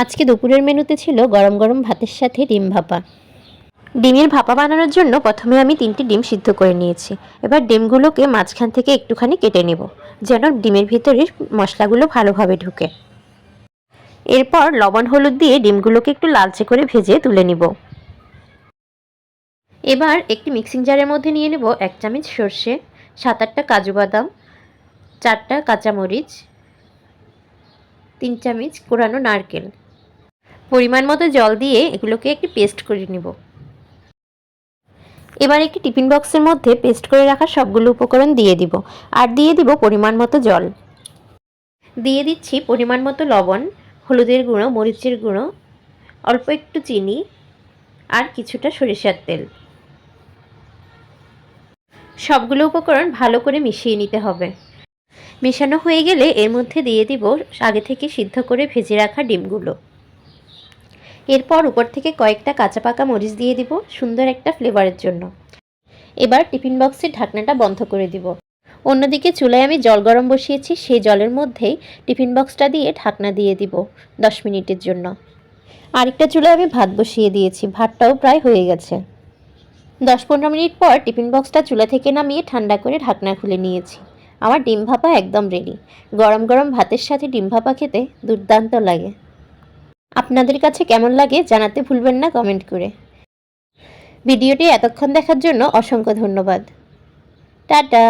আজকে দুপুরের মেনুতে ছিল গরম গরম ভাতের সাথে ডিম ভাপা। ডিমের ভাপা বানানোর জন্য প্রথমে আমি 3টি ডিম সিদ্ধ করে নিয়েছি। এবার ডিমগুলোকে মাঝখান থেকে একটুখানি কেটে নেব, যেন ডিমের ভিতরের মশলাগুলো ভালোভাবে ঢুকে। এরপর লবণ হলুদ দিয়ে ডিমগুলোকে একটু লালচে করে ভেজে তুলে নিব। এবার একটি মিক্সিং জারের মধ্যে নিয়ে নেব 1 চামচ সর্ষে, 7-8টা কাজু বাদাম, 4টা কাঁচামরিচ, 3 চামচ কোরানো নারকেল। পরিমাণ মতো জল দিয়ে এগুলোকে একটি পেস্ট করে নেব। এবার একটি টিফিন বক্সের মধ্যে পেস্ট করে রাখা সবগুলো উপকরণ দিয়ে দিব, আর দিয়ে দিব পরিমাণ মতো জল। দিয়ে দিচ্ছি পরিমাণ মতো লবণ, হলুদের গুঁড়ো, মরিচের গুঁড়ো, অল্প একটু চিনি আর কিছুটা সরিষার তেল। সবগুলো উপকরণ ভালো করে মিশিয়ে নিতে হবে। মেশানো হয়ে গেলে এর মধ্যে দিয়ে দিব আগে থেকে সিদ্ধ করে ভেজে রাখা ডিমগুলো। এরপর উপর থেকে কয়েকটা কাঁচা পাকা মরিচ দিয়ে দিব সুন্দর একটা ফ্লেভারের জন্য। এবার টিফিন বক্সের ঢাকনাটা বন্ধ করে দিব। অন্যদিকে চুলায় আমি জল গরম বসিয়েছি, সেই জলের মধ্যেই টিফিন বক্সটা দিয়ে ঢাকনা দিয়ে দিব 10 মিনিটের জন্য। আরেকটা চুলায় আমি ভাত বসিয়ে দিয়েছি, ভাতটাও প্রায় হয়ে গেছে। 10-15 মিনিট পর টিফিন বক্সটা চুলা থেকে নামিয়ে ঠান্ডা করে ঢাকনা খুলে নিয়েছি। আমার ডিম ভাপা একদম রেডি। গরম গরম ভাতের সাথে ডিম ভাপা খেতে দুর্দান্ত লাগে। আপনাদের কাছে কেমন লাগে জানাতে ভুলবেন না কমেন্ট করে। ভিডিওটি এতক্ষণ দেখার জন্য অসংখ্য ধন্যবাদ। টাটা।